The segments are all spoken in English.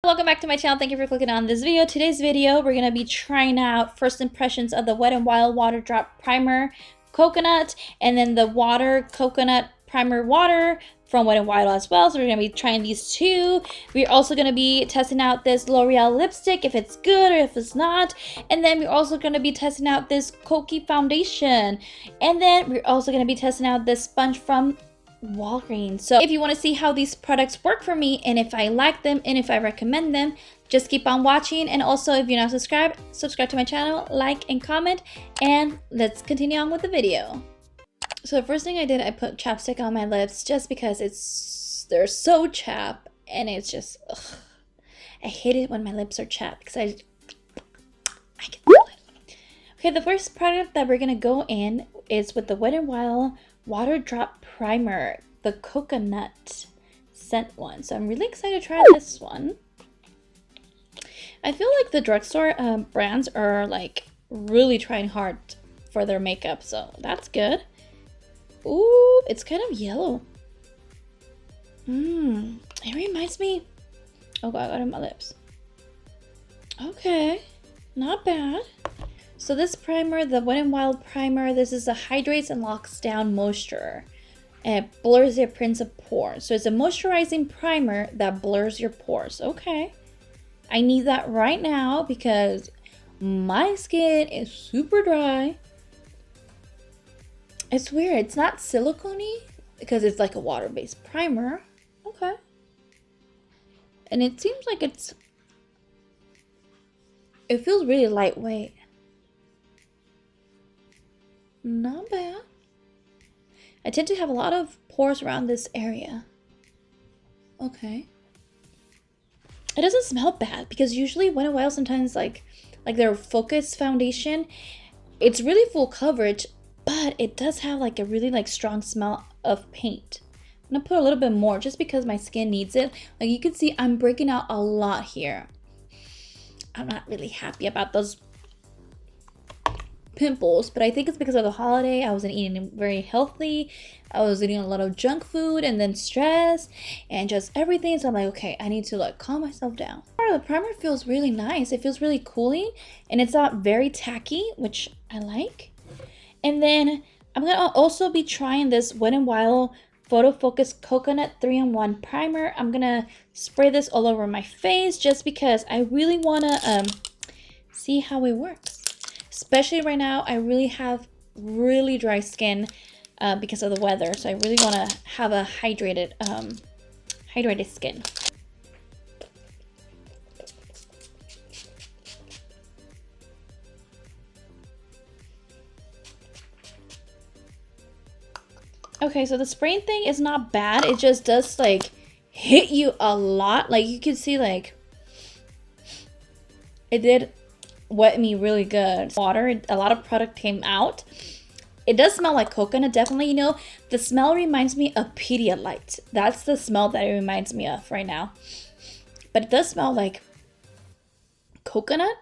Welcome back to my channel. Thank you for clicking on this video. Today's video, we're going to be trying out first impressions of the Wet n Wild Water Drop Primer Coconut and then the Water Coconut Primer Water from Wet n Wild as well. So we're going to be trying these two. We're also going to be testing out this L'Oreal lipstick, if it's good or if it's not. And then we're also going to be testing out this Kokie foundation. And then we're also going to be testing out this sponge from Walgreens. So if you want to see how these products work for me and if I like them and if I recommend them, just keep on watching. And also, if you're not subscribed, subscribe to my channel, like and comment, and let's continue on with the video. So the first thing I did, I put chapstick on my lips just because they're so chapped and it's just I hate it when my lips are chapped because I can feel it. Okay, the first product that we're gonna go in is with the Wet n Wild Water Drop Primer, the coconut scent one. So I'm really excited to try this one. I feel like the drugstore brands are like really trying hard for their makeup, so that's good. Ooh, it's kind of yellow. It reminds me. Oh god, I got it on my lips. Okay, not bad. So this primer, the Wet n Wild primer, this is a hydrates and locks down moisture. And it blurs the appearance of pores. So it's a moisturizing primer that blurs your pores. Okay. I need that right now because my skin is super dry. It's weird. It's not silicone-y because it's like a water-based primer. Okay. And it seems like it feels really lightweight. Not bad. I tend to have a lot of pores around this area. Okay. It doesn't smell bad because usually Wet n Wild sometimes like their Focus foundation, it's really full coverage, but it does have like a really like strong smell of paint. I'm gonna put a little bit more just because my skin needs it. Like you can see I'm breaking out a lot here. I'm not really happy about those pimples, but I think it's because of the holiday. I wasn't eating very healthy. I was eating a lot of junk food and then stress and just everything. So I'm like, okay, I need to like calm myself down. The primer feels really nice. It feels really cooling and it's not very tacky, which I like. And then I'm gonna also be trying this Wet n Wild Photo Focus Coconut 3-in-1 primer. I'm gonna spray this all over my face just because I really wanna see how it works. Especially right now, I really have really dry skin because of the weather. So I really want to have a hydrated skin. Okay, so the spraying thing is not bad. It just does like hit you a lot. Like you can see like it did wet me really good. Water, a lot of product came out. It does smell like coconut, definitely. You know, the smell reminds me of Pedialyte. That's the smell that it reminds me of right now. But it does smell like coconut,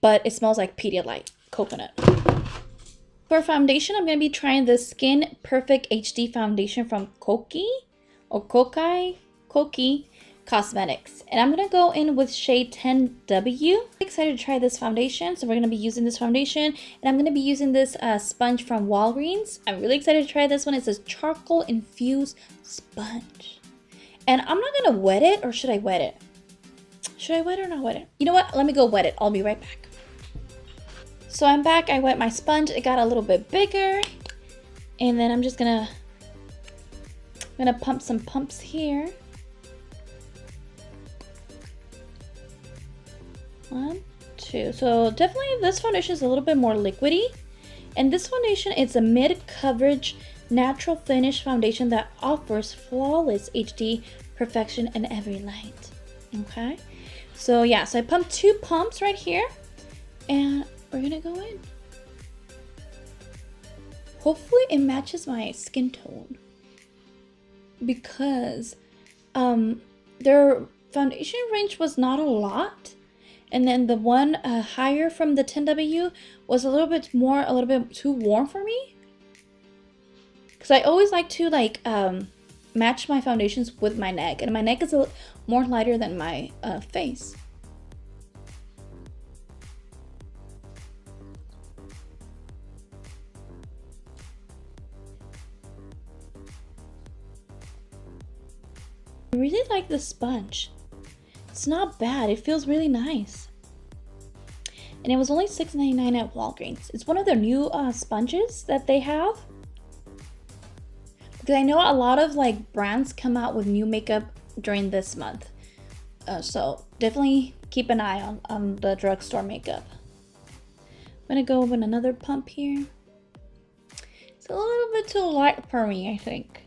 but it smells like Pedialyte coconut. For foundation, I'm going to be trying the Skin Perfect HD foundation from Kokie Cosmetics, and I'm gonna go in with shade 10W. I'm excited to try this foundation, so we're gonna be using this foundation, and I'm gonna be using this sponge from Walgreens. I'm really excited to try this one. It's a charcoal infused sponge, and I'm not gonna wet it, or should I wet it? Should I wet it or not wet it? You know what? Let me go wet it. I'll be right back. So I'm back. I wet my sponge. It got a little bit bigger, and then I'm just gonna pump some pumps here. 1, 2. So definitely this foundation is a little bit more liquidy. And this foundation is a mid-coverage natural finish foundation that offers flawless HD perfection in every light. Okay. So yeah, so I pumped 2 pumps right here. And we're gonna go in. Hopefully it matches my skin tone. Because their foundation range was not a lot. And then the one higher from the 10W was a little bit too warm for me. Because I always like to like match my foundations with my neck, and my neck is a little more lighter than my face. I really like the sponge. It's not bad. It feels really nice. And it was only $6.99 at Walgreens. It's one of their new sponges that they have. Because I know a lot of like brands come out with new makeup during this month. So definitely keep an eye on the drugstore makeup. I'm gonna go with another pump here. It's a little bit too light for me, I think.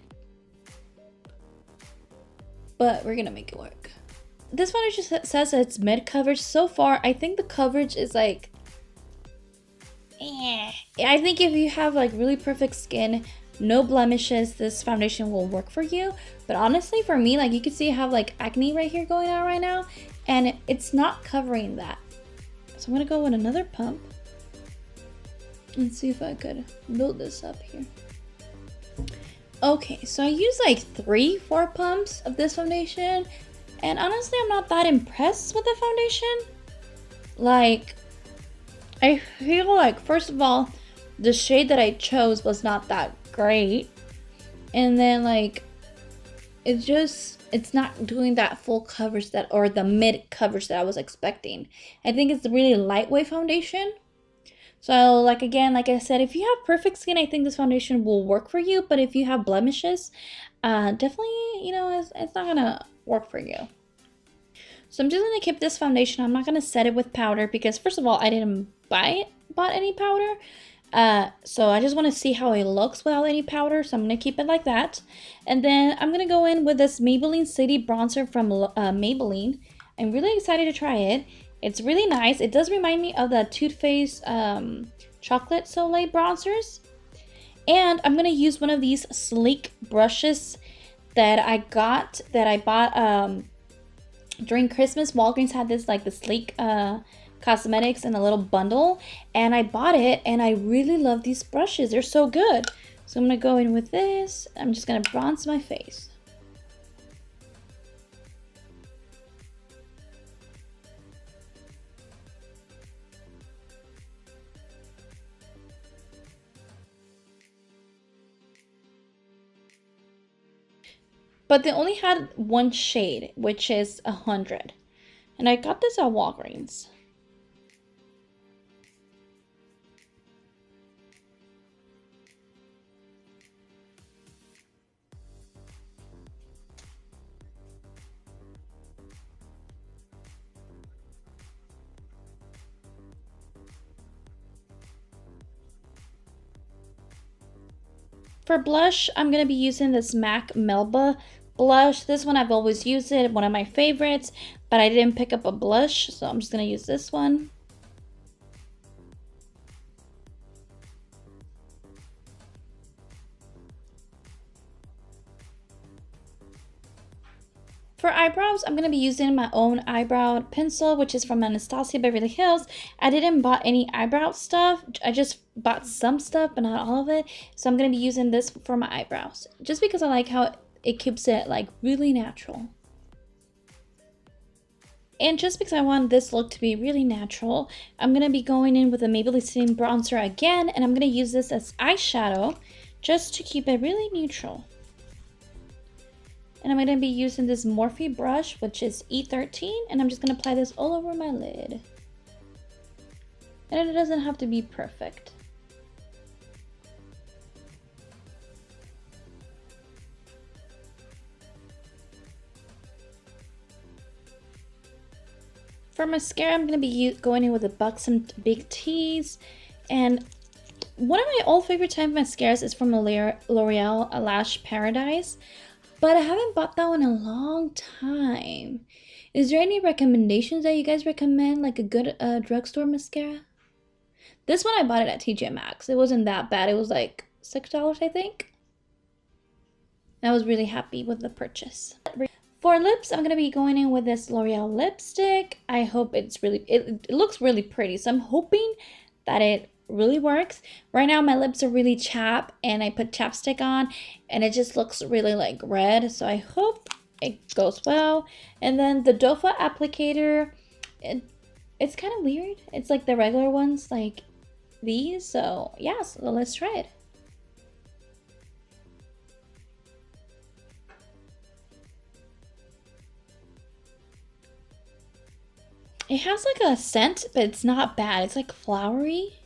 But we're gonna make it work. This foundation says it's mid coverage. So far, I think the coverage is like, I think if you have like really perfect skin, no blemishes, this foundation will work for you. But honestly, for me, like you can see I have like acne right here going on right now, and it's not covering that. So I'm gonna go with another pump and see if I could build this up here. Okay, so I use like 3-4 pumps of this foundation. And honestly, I'm not that impressed with the foundation. Like, I feel like, first of all, the shade that I chose was not that great. And then, like, it's not doing that full coverage or the mid coverage that I was expecting. I think it's a really lightweight foundation. So, like, again, like I said, if you have perfect skin, I think this foundation will work for you. But if you have blemishes, definitely, you know, it's not gonna work for you. So I'm just gonna keep this foundation. I'm not gonna set it with powder because first of all, I didn't bought any powder. So I just want to see how it looks without any powder. So I'm gonna keep it like that. And then I'm gonna go in with this Maybelline City bronzer from Maybelline. I'm really excited to try it. It's really nice. It does remind me of the Too Faced Chocolate Soleil bronzers. And I'm gonna use one of these sleek brushes that I bought during Christmas. Walgreens had this like the sleek cosmetics in a little bundle, and I bought it, and I really love these brushes. They're so good. So I'm gonna go in with this. I'm just gonna bronze my face. But they only had one shade, which is 100. And I got this at Walgreens. For blush, I'm going to be using this MAC Melba blush. This one I've always used it, one of my favorites, but I didn't pick up a blush, so I'm just going to use this one. For eyebrows, I'm going to be using my own eyebrow pencil, which is from Anastasia Beverly Hills. I didn't buy any eyebrow stuff. I just bought some stuff, but not all of it. So I'm going to be using this for my eyebrows, just because I like how it keeps it like really natural. And just because I want this look to be really natural, I'm going to be going in with a Maybelline City bronzer again, and I'm going to use this as eyeshadow just to keep it really neutral. And I'm going to be using this Morphe brush, which is E13, and I'm just going to apply this all over my lid. And it doesn't have to be perfect. For mascara, I'm going to be going in with the Buxom Big T's. And one of my old favorite type of mascaras is from L'Oreal Lash Paradise. But I haven't bought that one in a long time. Is there any recommendations that you guys recommend, like a good drugstore mascara? This one I bought it at TJ Maxx. It wasn't that bad. It was like $6, I think. I was really happy with the purchase. For lips, I'm going to be going in with this L'Oreal lipstick. I hope it looks really pretty. So I'm hoping that it really works. Right now my lips are really chapped and I put chapstick on and it just looks really like red. So I hope it goes well. And then the doe foot applicator, it's kind of weird. It's like the regular ones, like these. So yeah, so let's try it. It has like a scent, but it's not bad. It's like flowery.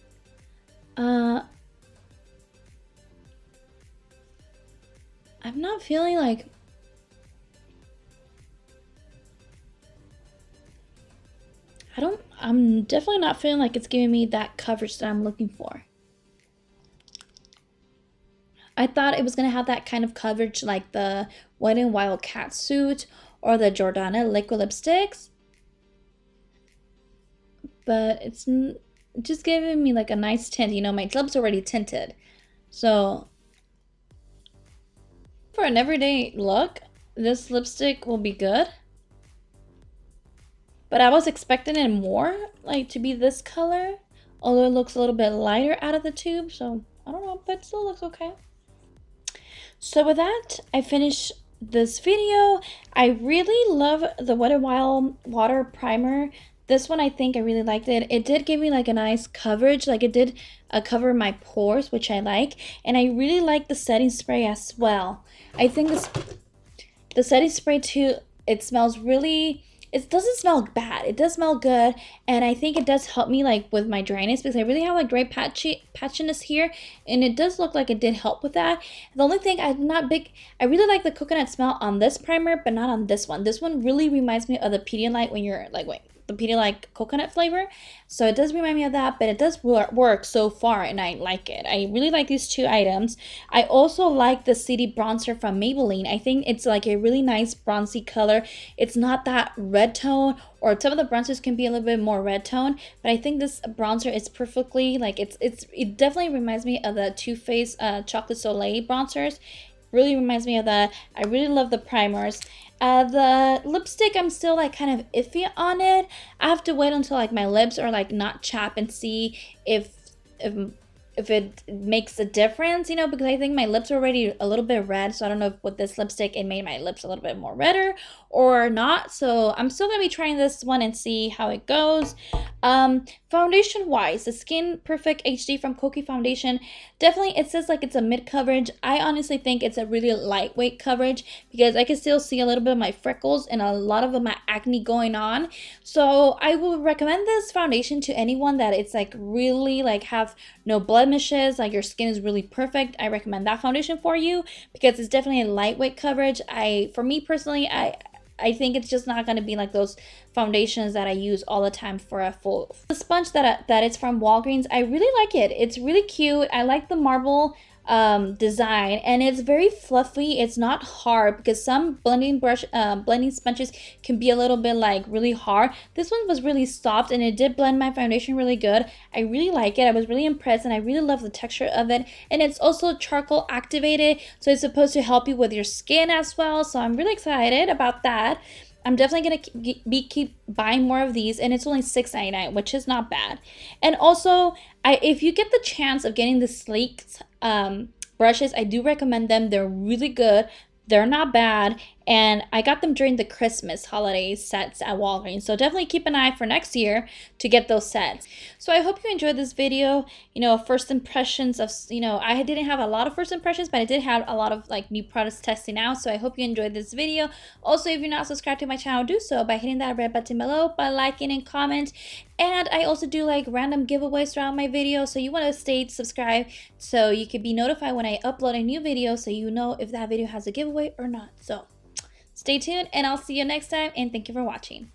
I'm not feeling like... I'm definitely not feeling like it's giving me that coverage that I'm looking for. I thought it was going to have that kind of coverage like the Wet n Wild cat suit or the Jordana liquid lipsticks. But it's just giving me like a nice tint. You know, my lips are already tinted. So for an everyday look, this lipstick will be good. But I was expecting it more, like to be this color. Although it looks a little bit lighter out of the tube. So I don't know, but it still looks okay. So with that, I finished this video. I really love the Wet n Wild water primer. This one, I think I really liked it. It did give me like a nice coverage, like it did cover my pores, which I like. And I really like the setting spray as well. I think the setting spray too, it smells really... It doesn't smell bad. It does smell good, and I think it does help me like with my dryness because I really have like dry patchiness here, and it does look like it did help with that. The only thing I'm not big... I really like the coconut smell on this primer, but not on this one. This one really reminds me of the Pedialyte when you're like the Pedialyte coconut flavor. So it does remind me of that, but it does work so far, and I like it. I really like these two items. I also like the City Bronzer from Maybelline. I think it's like a really nice bronzy color. It's not that red tone, or some of the bronzers can be a little bit more red tone, but I think this bronzer is perfectly like it definitely reminds me of the Too Faced Chocolate Soleil bronzers. Really reminds me of that. I really love the primers. The lipstick, I'm still like kind of iffy on it. I have to wait until like my lips are like not chapped and see if it makes a difference, you know, because I think my lips are already a little bit red. So I don't know if with this lipstick it made my lips a little bit more redder or not. So I'm still gonna be trying this one and see how it goes. Foundation wise, the Skin Perfect HD from Kokie Foundation, definitely it says like it's a mid coverage. I honestly think it's a really lightweight coverage because I can still see a little bit of my freckles and a lot of my acne going on. So I will recommend this foundation to anyone that it's like really like have no blemishes, like your skin is really perfect. I recommend that foundation for you because it's definitely a lightweight coverage. For me personally, I think it's just not going to be like those foundations that I use all the time for a full... The sponge that it's from Walgreens, I really like it. It's really cute. I like the marble design, and it's very fluffy. It's not hard because some blending sponges can be a little bit like really hard. This one was really soft and it did blend my foundation really good. I really like it. I was really impressed, and I really love the texture of it. And it's also charcoal activated, so it's supposed to help you with your skin as well. So I'm really excited about that. I'm definitely gonna keep buying more of these, and it's only $6.99, which is not bad. And also, if you get the chance of getting the sleek brushes, I do recommend them. They're really good. They're not bad, and I got them during the Christmas holiday sets at Walgreens. So definitely keep an eye for next year to get those sets. So I hope you enjoyed this video, you know, first impressions of, you know, I didn't have a lot of first impressions, but I did have a lot of like new products testing out. So I hope you enjoyed this video. Also, if you're not subscribed to my channel, do so by hitting that red button below, by liking and comment. And I also do like random giveaways throughout my videos, so you want to stay subscribed so you can be notified when I upload a new video, so you know if that video has a giveaway or not. So stay tuned, and I'll see you next time, and thank you for watching.